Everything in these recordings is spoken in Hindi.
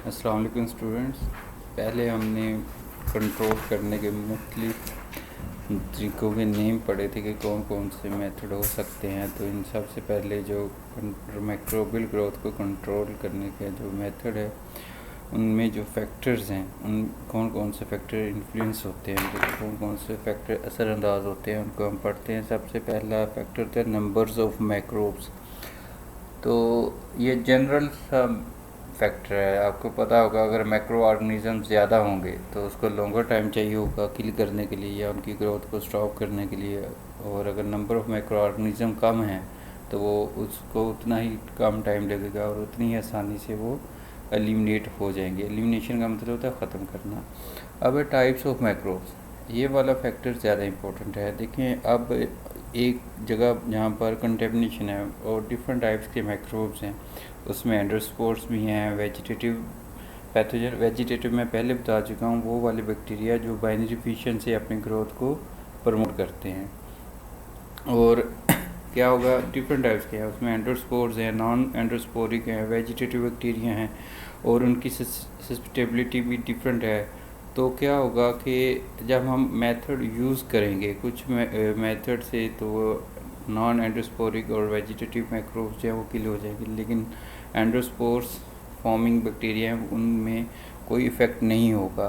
अस्सलाम वालेकुम स्टूडेंट्स। पहले हमने कंट्रोल करने के मुख्तलिफ तरीक़ों के नेम पढ़े थे कि कौन कौन से मेथड हो सकते हैं। तो इन सब से पहले जो माइक्रोबियल ग्रोथ को कंट्रोल करने के जो मेथड है उनमें जो फैक्टर्स हैं उन कौन कौन से फैक्टर इन्फ्लुएंस होते हैं, तो कौन कौन से फैक्टर असरअंदाज होते हैं उनको हम पढ़ते हैं। सबसे पहला फैक्टर था नंबर्स ऑफ माइक्रोब्स। तो ये जनरल सा फैक्टर है, आपको पता होगा अगर मैक्रो ऑर्गेनिज़म ज़्यादा होंगे तो उसको लॉन्गर टाइम चाहिए होगा किल करने के लिए या उनकी ग्रोथ को स्टॉप करने के लिए, और अगर नंबर ऑफ़ मैक्रो ऑर्गेनिज़म कम है तो वो उसको उतना ही कम टाइम लगेगा और उतनी ही आसानी से वो एलिमिनेट हो जाएंगे। एलिमिनेशन का मतलब होता है ख़त्म करना। अब है टाइप्स ऑफ मैक्रोब्स, ये वाला फैक्टर ज़्यादा इम्पोर्टेंट है। देखें, अब एक जगह जहाँ पर कंटेमिनेशन है और डिफरेंट टाइप्स के मैक्रोब्स हैं, उसमें एंडोस्पोर्स भी हैं, वेजिटेटिव पैथोजन। वेजिटेटिव में पहले बता चुका हूँ, वो वाले बैक्टीरिया जो बाइनरी फिशन से अपनी ग्रोथ को प्रमोट करते हैं। और क्या होगा, डिफरेंट टाइप्स के हैं, उसमें एंडोस्पोर्स हैं, नॉन एंडोस्पोरिक हैं, वेजिटेटिव बैक्टीरिया हैं और उनकी सस्टेबिलिटी भी डिफरेंट है। तो क्या होगा कि जब हम मेथड यूज़ करेंगे कुछ मेथड से तो नॉन एंडोस्पोरिक और वेजिटेटिव मैक्रोब्स जो है वो किल हो जाएंगे, लेकिन एंडोस्पोर्स फॉर्मिंग बैक्टीरिया उनमें कोई इफ़ेक्ट नहीं होगा।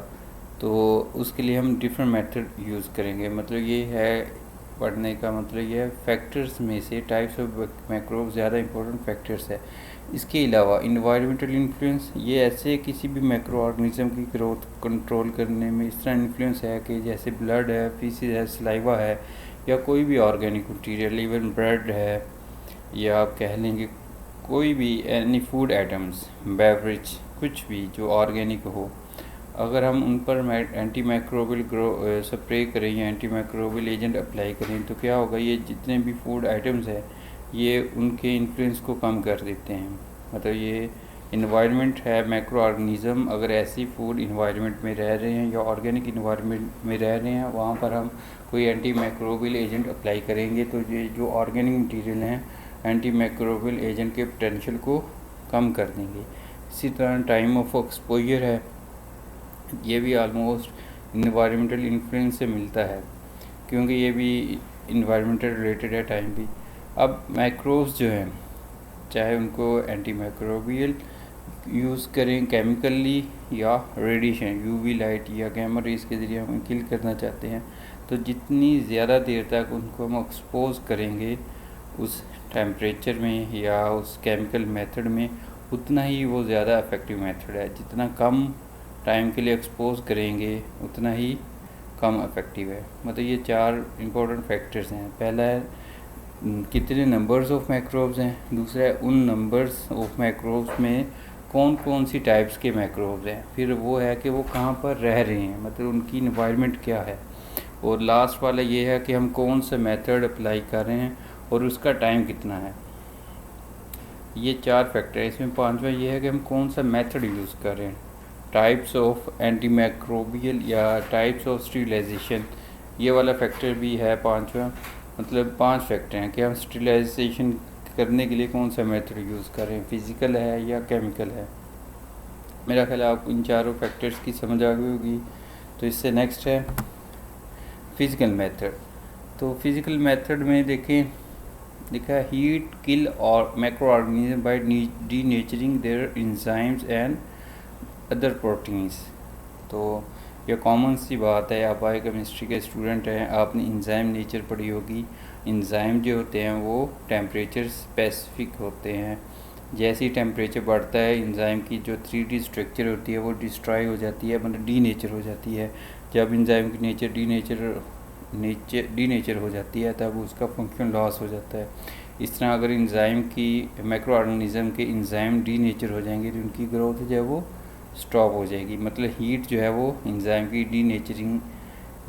तो उसके लिए हम डिफरेंट मेथड यूज़ करेंगे। मतलब ये है पढ़ने का मतलब ये है फैक्टर्स में से टाइप्स ऑफ मैक्रोब ज़्यादा इंपॉर्टेंट फैक्टर्स है। इसके अलावा इन्वायरमेंटल इन्फ्लुएंस, ये ऐसे किसी भी मैक्रो ऑर्गेनिज्म की ग्रोथ कंट्रोल करने में इस तरह इन्फ्लुएंस है कि जैसे ब्लड है, फीसिस है, सलाइवा है या कोई भी ऑर्गेनिक मटीरियल, इवन ब्रेड है या आप कह लेंगे कोई भी एनी फूड आइटम्स, बेवरेज, कुछ भी जो ऑर्गेनिक हो, अगर हम उन पर एंटी माइक्रोबियल स्प्रे करें या एंटी माइक्रोबियल एजेंट अप्लाई करें तो क्या होगा, ये जितने भी फूड आइटम्स हैं ये उनके इन्फ्लुएंस को कम कर देते हैं। मतलब ये इन्वायरमेंट है, मैक्रो ऑर्गेनिज़म अगर ऐसी फूड इन्वायरमेंट में रह रहे हैं या ऑर्गेनिक इन्वायरमेंट में रह रहे हैं, वहाँ पर हम कोई एंटी माइक्रोबियल एजेंट अप्लाई करेंगे तो ये जो ऑर्गेनिक मटीरियल हैं एंटी माइक्रोबियल एजेंट के पोटेंशियल को कम कर देंगे। इसी तरह टाइम ऑफ एक्सपोजर है, ये भी आलमोस्ट इन्वायरमेंटल इन्फ्लुएंस से मिलता है क्योंकि ये भी इन्वायरमेंटल रिलेटेड है टाइम भी। अब मैक्रोब्स जो हैं चाहे उनको एंटी माइक्रोबियल यूज़ करें केमिकली या रेडिएशन यूवी लाइट या गैमा रेज के ज़रिए हम किल करना चाहते हैं, तो जितनी ज़्यादा देर तक उनको हम एक्सपोज करेंगे उस टेम्परेचर में या उस केमिकल मेथड में उतना ही वो ज़्यादा इफ़ेक्टिव मेथड है। जितना कम टाइम के लिए एक्सपोज करेंगे उतना ही कम इफ़ेक्टिव है। मतलब ये चार इंपॉर्टेंट फैक्टर्स हैं। पहला है कितने नंबर्स ऑफ मैक्रोब्स हैं, दूसरा है उन नंबर्स ऑफ मैक्रोब्स में कौन कौन सी टाइप्स के मैक्रोब्स हैं, फिर वो है कि वो कहाँ पर रह रहे हैं, मतलब उनकी इन्वायरमेंट क्या है, और लास्ट वाला ये है कि हम कौन सा मेथड अप्लाई कर रहे हैं और उसका टाइम कितना है। ये चार फैक्टर है। इसमें पांचवा ये है कि हम कौन सा मेथड यूज़ कर रहे हैं, टाइप्स ऑफ एंटी माइक्रोबियल या टाइप्स ऑफ स्टरलाइजेशन, ये वाला फैक्टर भी है पांचवा। मतलब पांच फैक्टर हैं कि हम स्टरलाइजेशन करने के लिए कौन सा मेथड यूज़ कर रहे हैं, फिज़िकल है या केमिकल है। मेरा ख्याल है आपको इन चारों फैक्टर्स की समझ आ गई होगी। तो इससे नेक्स्ट है फिज़िकल मेथड। तो फिज़िकल मेथड में देखें, लिखा है हीट किल और macro organism by denaturing their enzymes and other proteins. तो ये कॉमन सी बात है, आप बायोकेमिस्ट्री के स्टूडेंट हैं, आपने एंजाइम नेचर पढ़ी होगी। एंजाइम जो होते हैं वो टेम्परेचर स्पेसिफिक होते हैं। जैसे ही टेम्परेचर बढ़ता है एंजाइम की जो 3D स्ट्रक्चर होती है वो डिस्ट्रॉय हो जाती है, मतलब डीनेचर हो जाती है। जब एंजाइम की नेचर डीनेचर हो जाती है तब उसका फंक्शन लॉस हो जाता है। इस तरह अगर एंजाइम की मैक्रो ऑर्गेनिज्म के एंजाइम डीनेचर हो जाएंगे तो उनकी ग्रोथ जो है वो स्टॉप हो जाएगी। मतलब हीट जो है वो एंजाइम की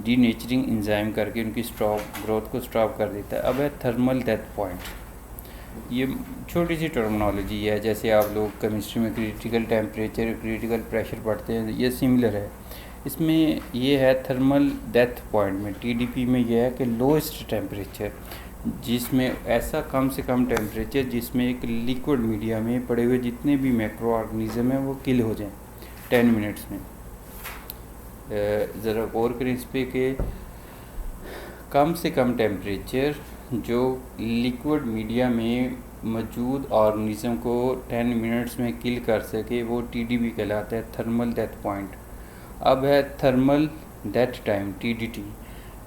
डीनेचरिंग एंजाइम करके उनकी ग्रोथ को स्टॉप कर देता है। अब है थर्मल डेथ पॉइंट, ये छोटी सी टर्मिनोलॉजी है, जैसे आप लोग केमिस्ट्री में क्रिटिकल टेम्परेचर, क्रिटिकल प्रेशर पढ़ते हैं, ये सिमिलर है। इसमें ये है थर्मल डेथ पॉइंट में, TDP में यह है कि लोएस्ट टेम्परेचर, जिसमें ऐसा कम से कम टेम्परेचर जिसमें एक लिक्विड मीडिया में पड़े हुए जितने भी मैक्रो ऑर्गेनिज्म हैं वो किल हो जाएं। 10 मिनट्स में। ज़रा गौर करें इस पे कि कम से कम टेम्परेचर जो लिक्विड मीडिया में मौजूद ऑर्गेनिज़म को 10 मिनट्स में किल कर सके वो TDP कहलाता है, थर्मल डेथ पॉइंट। अब है थर्मल डेथ टाइम, TDT।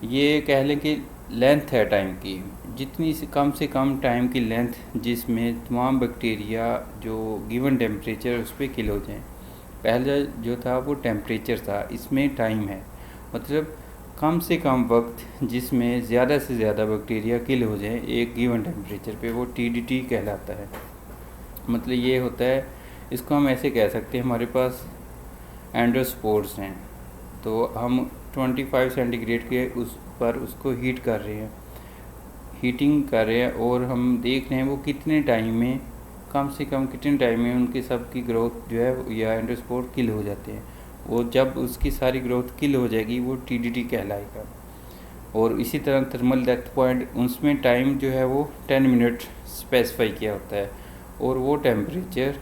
ये कह लें कि लेंथ है टाइम की, जितनी से कम टाइम की लेंथ जिसमें तमाम बैक्टीरिया जो गिवन टेम्परेचर उस पर किल हो जाएं। पहला जो था वो टेम्परेचर था, इसमें टाइम है, मतलब कम से कम वक्त जिसमें ज़्यादा से ज़्यादा बैक्टीरिया किल हो जाएं एक गिवन टेम्परेचर पे, वो TDT कहलाता है। मतलब ये होता है, इसको हम ऐसे कह सकते हैं, हमारे पास एंडोस्पोर्स हैं तो हम 25 सेंटीग्रेड के उस पर उसको हीट कर रहे हैं, हीटिंग कर रहे हैं, और हम देख रहे हैं वो कितने टाइम में, कम से कम कितने टाइम में उनके सब की ग्रोथ जो है या एंडोस्पोर किल हो जाते हैं। वो जब उसकी सारी ग्रोथ किल हो जाएगी वो TDT कहलाएगा। और इसी तरह थर्मल डेथ पॉइंट, उसमें टाइम जो है वो 10 मिनट स्पेसिफाई किया होता है, और वो टेम्परेचर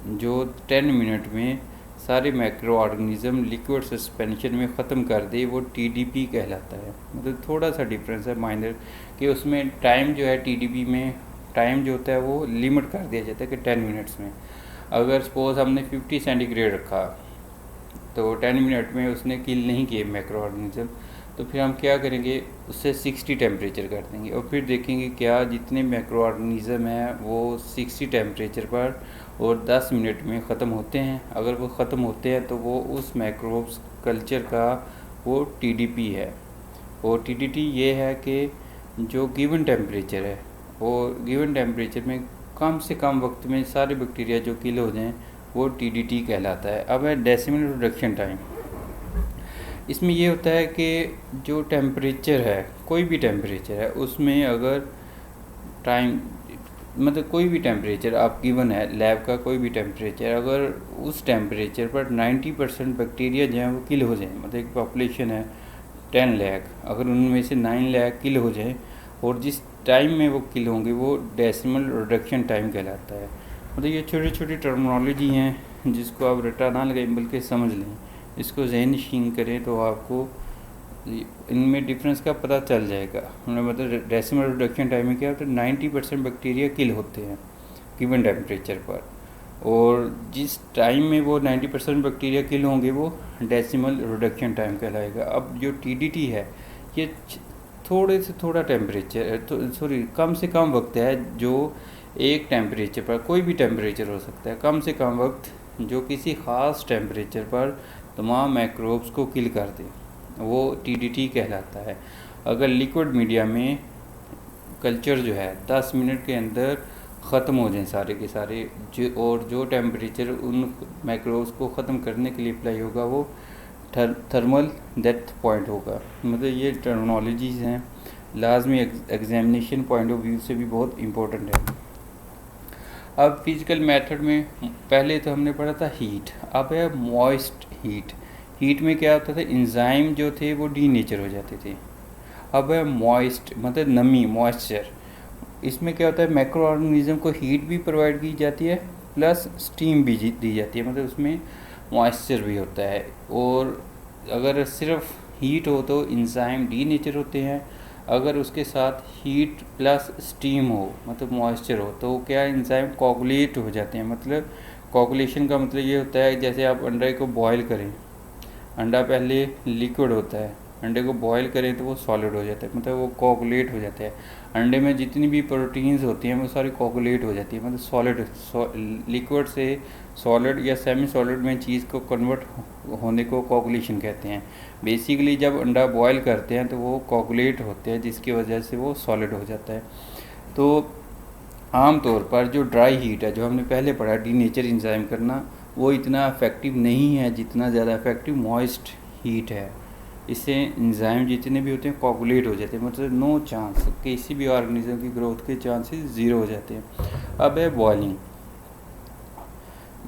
जो 10 मिनट में सारे मैक्रो ऑर्गेनिज़म लिक्विड सस्पेंशन में ख़त्म कर दे वो TDP कहलाता है। मतलब थोड़ा सा डिफरेंस है माइनर, कि उसमें टाइम जो है TDP में टाइम जो होता है वो लिमिट कर दिया जाता है कि 10 मिनट्स में। अगर सपोज़ हमने 50 सेंटीग्रेड रखा तो 10 मिनट में उसने किल नहीं किए मैक्रो ऑर्गेनिज़म, तो फिर हम क्या करेंगे, उससे 60 टेम्परेचर कर देंगे और फिर देखेंगे क्या जितने मैक्रो ऑर्गेनिज़म हैं वो 60 टेम्परेचर पर और 10 मिनट में ख़त्म होते हैं। अगर वो ख़त्म होते हैं तो वो उस मैक्रोब्स कल्चर का वो TDP है। और TDT ये है कि जो गिवन टेम्परेचर है वो गिवन टेम्परेचर में कम से कम वक्त में सारे बैक्टीरिया जो किल हो जाएं वो TDT कहलाता है। अब है डेसिमल रिडक्शन टाइम। इसमें ये होता है कि जो टेम्परेचर है, कोई भी टेम्परेचर है, उसमें अगर टाइम, मतलब कोई भी टेम्परेचर आप गिवन है, लैब का कोई भी टेम्परेचर, अगर उस टेम्परेचर पर 90% बैक्टीरिया जो हैं वो किल हो जाएं, मतलब एक पॉपुलेशन है 10 लाख, अगर उनमें से 9 लाख किल हो जाएं और जिस टाइम में वो किल होंगे वो डेसिमल रिडक्शन टाइम कहलाता है। मतलब ये छोटी छोटी टर्मिनोलॉजी हैं जिसको आप रटा ना लगाएं बल्कि समझ लें, इसको ज़हन नशीन करें तो आपको इनमें डिफरेंस का पता चल जाएगा। मतलब डेसिमल रिडक्शन टाइम में क्या होता है, 90% बैक्टीरिया किल होते हैं गिवन टेम्परेचर पर, और जिस टाइम में वो 90% बैक्टीरिया किल होंगे वो डेसिमल रिडक्शन टाइम कहलाएगा। अब जो TDT है ये थोड़े से थोड़ा टेम्परेचर तो सॉरी कम से कम वक्त है जो एक टेम्परेचर पर, कोई भी टेम्परेचर हो सकता है, कम से कम वक्त जो किसी ख़ास टेम्परेचर पर तमाम मैक्रोब्स को किल कर दे वो TDT कहलाता है। अगर लिक्विड मीडिया में कल्चर जो है 10 मिनट के अंदर ख़त्म हो जाएं सारे के सारे, और जो टेम्परेचर उन मैक्रोब्स को ख़त्म करने के लिए अप्लाई होगा वो थर्मल डेथ पॉइंट होगा। मतलब ये टर्मिनोलॉजीज़ हैं, लाजमी एग्जामिनेशन पॉइंट ऑफ व्यू से भी बहुत इम्पोर्टेंट है। अब फिज़िकल मेथड में पहले तो हमने पढ़ा था हीट, अब है मॉइस्ट हीट। हीट में क्या होता था, एंजाइम जो थे वो डीनेचर हो जाते थे। अब है मॉइस्ट, मतलब नमी, मॉइस्चर। इसमें क्या होता है, मैक्रो ऑर्गेनिज्म को हीट भी प्रोवाइड की जाती है प्लस स्टीम भी दी जाती है, मतलब उसमें मॉइस्चर भी होता है। और अगर सिर्फ हीट हो तो एंजाइम डीनेचर होते हैं, अगर उसके साथ हीट प्लस स्टीम हो मतलब मॉइस्चर हो तो क्या एंजाइम कोगुलेट हो जाते हैं। मतलब कोगुलेशन का मतलब ये होता है जैसे आप अंडे को बॉयल करें, अंडा पहले लिक्विड होता है, अंडे को बॉयल करें तो वो सॉलिड हो जाता है, मतलब वो कोगुलेट हो जाता है। अंडे में जितनी भी प्रोटीन्स होती हैं वो सारी कोगुलेट हो जाती है, मतलब सॉलिड लिक्विड से सॉलिड या सेमी सॉलिड में चीज़ को कन्वर्ट होने को कोगुलेशन कहते हैं। बेसिकली जब अंडा बॉयल करते हैं तो वो कोगुलेट होते हैं जिसकी वजह से वो सॉलिड हो जाता है। तो आम तौर पर जो ड्राई हीट है, जो हमने पहले पढ़ा डीनेचर एंजाइम करना, वो इतना इफेक्टिव नहीं है जितना ज़्यादा इफेक्टिव मॉइस्ट हीट है। इससे एंजाइम जितने भी होते हैं कोगुलेट हो जाते हैं, मतलब नो चांस, किसी भी ऑर्गेनिज्म की ग्रोथ के चांसेस ज़ीरो हो जाते हैं। अब है बॉयलिंग।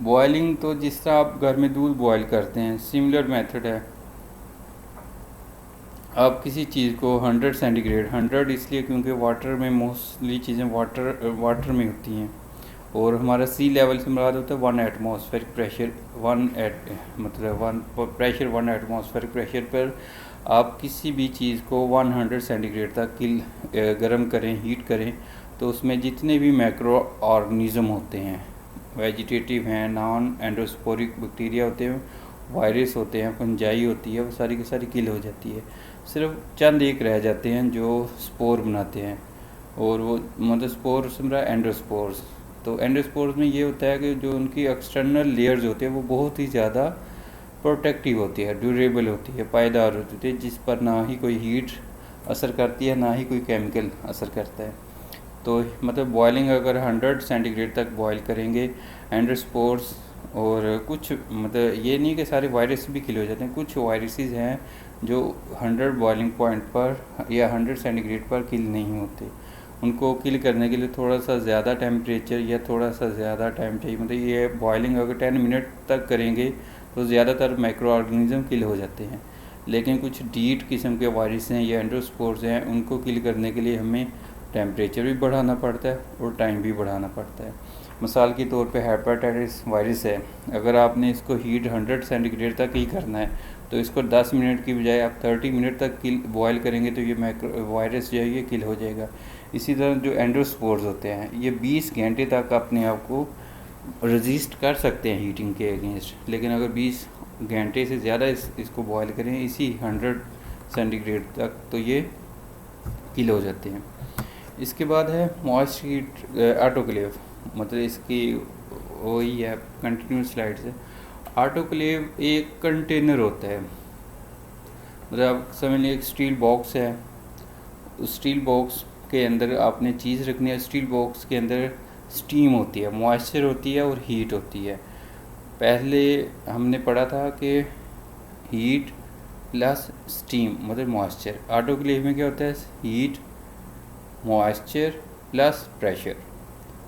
बॉयलिंग तो जिस तरह आप घर में दूध बॉयल करते हैं, सिमिलर मेथड है। आप किसी चीज़ को 100 सेंटीग्रेड, 100 इसलिए क्योंकि वाटर में मोस्टली चीज़ें वाटर में होती हैं, और हमारा सी लेवल से मुराद होता है 1 atmospheric pressure, pressure 1 atmospheric pressure पर आप किसी भी चीज़ को 100 सेंटीग्रेड तक गर्म करें, हीट करें, तो उसमें जितने भी मैक्रो ऑर्गेनिज़म होते हैं, वेजिटेटिव हैं, नॉन एंडोस्पोरिक बैक्टीरिया होते हैं, वायरस होते हैं, फंजाई होती है, वो सारी की सारी किल हो जाती है। सिर्फ चंद एक रह जाते हैं जो स्पोर बनाते हैं, और वो मतलब स्पोर समझा एंडोस्पोर्स। तो एंडोस्पोर्स में ये होता है कि जो उनकी एक्सटर्नल लेयर्स होते हैं वो बहुत ही ज़्यादा प्रोटेक्टिव होती है, ड्यूरेबल होती है, पायदार होती है, जिस पर ना ही कोई हीट असर करती है, ना ही कोई केमिकल असर करता है। तो मतलब बॉयलिंग अगर 100 सेंटीग्रेड तक बॉयल करेंगे, एंडोस्पोर्स और कुछ मतलब ये नहीं कि सारे वायरस भी किल हो जाते हैं, कुछ वायरसेस हैं जो 100 बॉइलिंग पॉइंट पर या 100 सेंटीग्रेड पर किल नहीं होते। उनको किल करने के लिए थोड़ा सा ज़्यादा टेम्परेचर या थोड़ा सा ज़्यादा टाइम चाहिए। मतलब ये बॉइलिंग अगर 10 मिनट तक करेंगे तो ज़्यादातर माइक्रो ऑर्गेनिज़म किल हो जाते हैं, लेकिन कुछ डीट किस्म के वायरस हैं या एंडोस्पोर्स हैं, उनको किल करने के लिए हमें टेम्परेचर भी बढ़ाना पड़ता है और टाइम भी बढ़ाना पड़ता है। मिसाल के तौर पे हेपेटाइटिस वायरस है, अगर आपने इसको हीट 100 सेंटीग्रेड तक ही करना है तो इसको 10 मिनट की बजाय आप 30 मिनट तक बॉयल करेंगे तो ये वायरस जो है ये किल हो जाएगा। इसी तरह जो एंडोस्पोर्स होते हैं ये 20 घंटे तक अपने आप को रजिस्ट कर सकते हैं हीटिंग के अगेंस्ट, लेकिन अगर 20 घंटे से ज़्यादा इसको बॉयल करें इसी 100 सेंटीग्रेड तक तो ये किल हो जाते हैं। इसके बाद है मॉइस्ट हीट ऑटोक्लेव, मतलब इसकी वही है कंटिन्यूस स्लाइड से। ऑटोक्लेव एक कंटेनर होता है, मतलब आप समझ लीजिए एक स्टील बॉक्स है, उस स्टील बॉक्स के अंदर आपने चीज़ रखनी है। स्टील बॉक्स के अंदर स्टीम होती है, मॉइस्चर होती है और हीट होती है। पहले हमने पढ़ा था कि हीट प्लस स्टीम मतलब मॉइस्चर। ऑटोक्लेव में क्या होता है, हीट मॉइस्चर प्लस प्रेशर,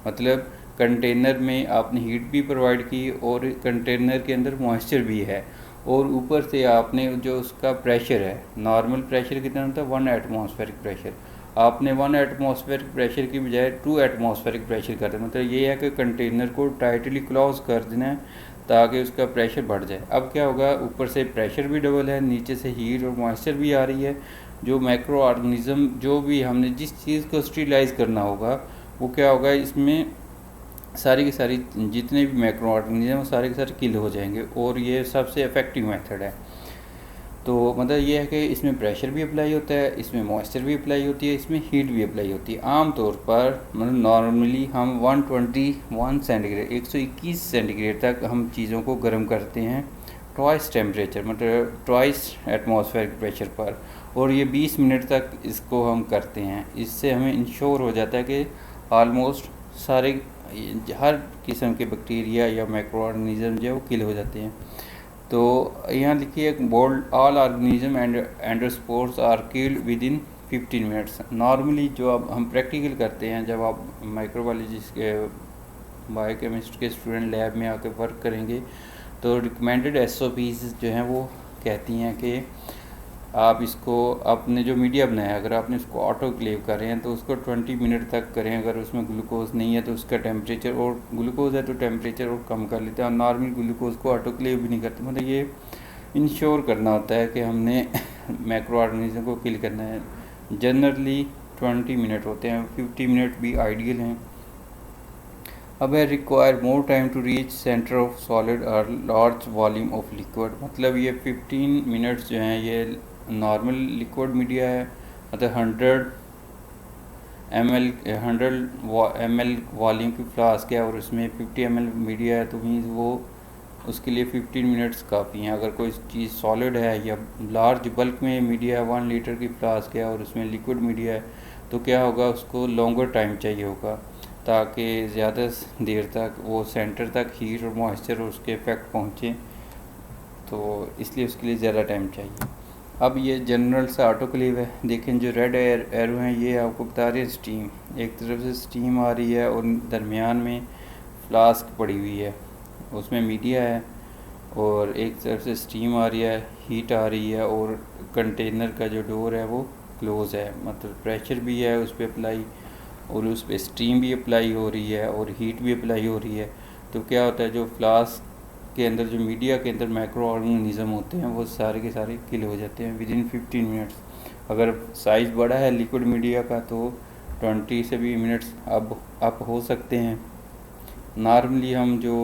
मतलब कंटेनर में आपने हीट भी प्रोवाइड की और कंटेनर के अंदर मॉइस्चर भी है, और ऊपर से आपने जो उसका प्रेशर है, नॉर्मल प्रेशर कितना होता है 1 एटमॉस्फेरिक प्रेशर, आपने 1 एटमॉस्फेरिक प्रेशर की बजाय 2 एटमॉस्फेरिक प्रेशर कर दें। मतलब ये है कि कंटेनर को टाइटली क्लोज कर देना है ताकि उसका प्रेशर बढ़ जाए। अब क्या होगा, ऊपर से प्रेशर भी डबल है, नीचे से हीट और मॉइस्चर भी आ रही है। जो माइक्रो ऑर्गेनिज़म जो भी हमने जिस चीज़ को स्टेरिलाइज करना होगा वो क्या होगा, इसमें सारी की सारी जितने भी माइक्रो ऑर्गेनिज़म वो सारे के सारे किल हो जाएंगे, और ये सबसे इफ़ेक्टिव मेथड है। तो मतलब ये है कि इसमें प्रेशर भी अप्लाई होता है, इसमें मॉइस्चर भी अप्लाई होती है, इसमें हीट भी अप्लाई होती है। आम तौर पर मतलब नॉर्मली हम 121 सेंटीग्रेड 121 सेंटीग्रेड तक हम चीज़ों को गर्म करते हैं ट्वाइस टेम्परेचर, मतलब ट्वाइस एटमॉस्फेरिक प्रेशर पर, और ये 20 मिनट तक इसको हम करते हैं। इससे हमें इंश्योर हो जाता है कि ऑलमोस्ट सारे हर किस्म के बैक्टीरिया या माइक्रो ऑर्गेनिज़म जो है वो किल हो जाते हैं। तो यहाँ लिखिए bold all organism and endospores are killed within 15 minutes. Normally जो अब हम प्रैक्टिकल करते हैं, जब आप माइक्रोबायोलॉजिस्ट के बायोकेमिस्ट्री के स्टूडेंट लैब में आकर वर्क करेंगे तो रिकमेंडेड SOPs जो हैं वो कहती हैं कि आप इसको आपने जो मीडिया बनाया अगर आपने उसको ऑटोक्लेव कर रहे हैं तो उसको 20 मिनट तक करें। अगर उसमें ग्लूकोज नहीं है तो उसका टेम्परेचर, और ग्लूकोज है तो टेम्परेचर और कम कर लेते हैं, और नॉर्मल ग्लूकोज को ऑटोक्लेव भी नहीं करते। मतलब ये इंश्योर करना होता है कि हमने मैक्रो ऑर्गेनिज्म को किल करना है। जनरली 20 मिनट होते हैं, 50 मिनट भी आइडियल हैं। अब है require more time to reach centre of solid और लार्ज वॉल्यूम ऑफ लिक्विड, मतलब ये 15 मिनट्स जो हैं ये नॉर्मल लिक्विड मीडिया है, मतलब 100 ml वॉल्यूम की फ्लास्क है और उसमें 50 ml मीडिया है, तो मीन्स वो उसके लिए 15 मिनट्स काफ़ी हैं। अगर कोई चीज़ सॉलिड है या लार्ज बल्क में मीडिया है, 1 लीटर की फ्लास्क है और उसमें लिक्विड मीडिया है, तो क्या होगा, उसको लॉन्गर टाइम चाहिए होगा ताकि ज़्यादा देर तक वो सेंटर तक हीट और मॉइस्चर और उसके इफेक्ट पहुँचे, तो इसलिए उसके लिए ज़्यादा टाइम चाहिए। अब ये जनरल सा ऑटोक्लेव है, देखें जो रेड एरो हैं ये आपको बता रहे हैं स्टीम, एक तरफ से स्टीम आ रही है और दरमियान में फ्लास्क पड़ी हुई है, उसमें मीडिया है, और एक तरफ से स्टीम आ रही है, हीट आ रही है, और कंटेनर का जो डोर है वो क्लोज़ है, मतलब प्रेशर भी है उस पर अप्लाई, और उस पर स्टीम भी अप्लाई हो रही है और हीट भी अप्लाई हो रही है, तो क्या होता है जो फ्लास्क के अंदर जो मीडिया के अंदर माइक्रो ऑर्गेनिज्म होते हैं वो सारे के सारे किल हो जाते हैं विदिन 15 मिनट्स। अगर साइज़ बड़ा है लिक्विड मीडिया का तो 20 से भी मिनट्स अप हो सकते हैं। नॉर्मली हम जो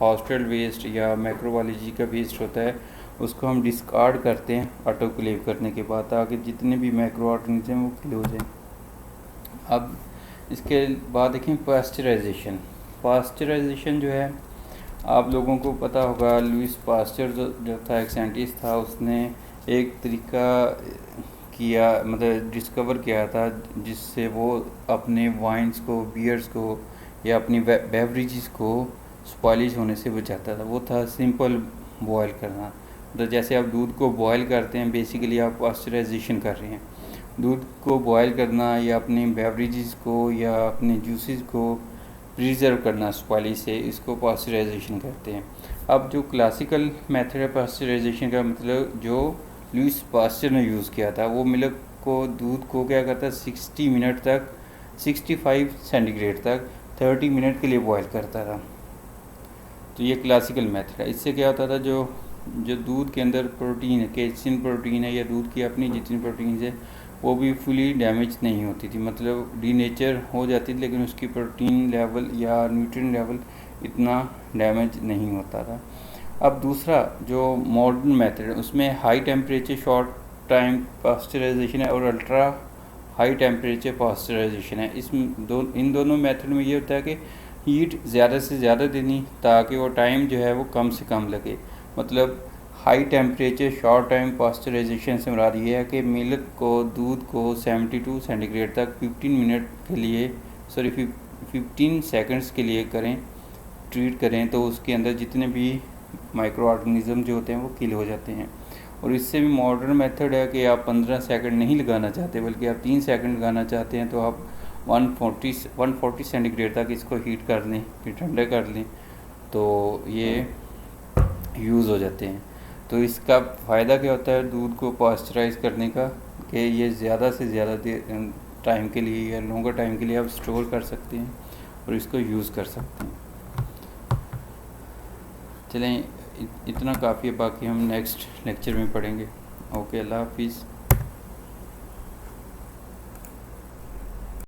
हॉस्टल वेस्ट या माइक्रोबायोलॉजी का वेस्ट होता है उसको हम डिस्कार्ड करते हैं ऑटोक्लेव करने के बाद, ताकि जितने भी माइक्रो ऑर्गेनिज्म वो किल हो जाएं। अब इसके बाद देखें पास्चराइजेशन। पास्चराइजेशन जो है आप लोगों को पता होगा, लुइस पास्चर जो था एक साइंटिस्ट था, उसने एक तरीका किया, मतलब डिस्कवर किया था जिससे वो अपने वाइन्स को, बियर्स को या अपनी बेवरेजेस को स्पॉइलिश होने से बचाता था। वो था सिंपल बॉयल करना। तो जैसे आप दूध को बॉयल करते हैं, बेसिकली आप पास्चराइजेशन कर रहे हैं। दूध को बॉयल करना या अपने बेवरेजेस को या अपने जूसेस को प्रिजर्व करना स्पॉइलिश से, इसको पास्चराइजेशन कहते हैं। अब जो क्लासिकल मेथड है पास्चराइजेशन का, मतलब जो लुइस पास्चर ने यूज़ किया था, वो मिल्क को, दूध को क्या करता है 60 मिनट तक, 65 सेंटीग्रेड तक 30 मिनट के लिए बॉयल करता था। तो ये क्लासिकल मेथड है। इससे क्या होता था, जो दूध के अंदर प्रोटीन है, कैल्शियम प्रोटीन है या दूध की अपनी जितनी प्रोटीन है वो भी फुली डैमेज नहीं होती थी, मतलब डीनेचर हो जाती थी, लेकिन उसकी प्रोटीन लेवल या न्यूट्रिएंट लेवल इतना डैमेज नहीं होता था। अब दूसरा जो मॉडर्न मेथड है उसमें high temperature short time pasteurization है और अल्ट्रा हाई टेम्परेचर पास्चराइजेशन है। इन दोनों मेथड में ये होता है कि हीट ज़्यादा से ज़्यादा देनी ताकि वो टाइम जो है वो कम से कम लगे। मतलब high temperature short time pasteurization से मुराद ये है कि मिल्क को, दूध को 72 सेंटीग्रेड तक 15 मिनट के लिए 15 सेकंड्स के लिए ट्रीट करें, तो उसके अंदर जितने भी माइक्रो ऑर्गेनिज्म जो होते हैं वो किल हो जाते हैं। और इससे भी मॉडर्न मेथड है कि आप 15 सेकंड नहीं लगाना चाहते बल्कि आप 3 सेकंड लगाना चाहते हैं, तो आप 140 सेंटीग्रेड तक इसको हीट कर लें, फिर ठंडे कर लें, तो ये यूज़ हो जाते हैं। तो इसका फ़ायदा क्या होता है दूध को पास्चराइज करने का, कि ये ज़्यादा से ज़्यादा टाइम के लिए या लॉन्गर टाइम के लिए आप स्टोर कर सकते हैं और इसको यूज़ कर सकते हैं। चलें, इतना काफ़ी है, बाकी हम नेक्स्ट लेक्चर में पढ़ेंगे। ओके, अल्लाह हाफिज़।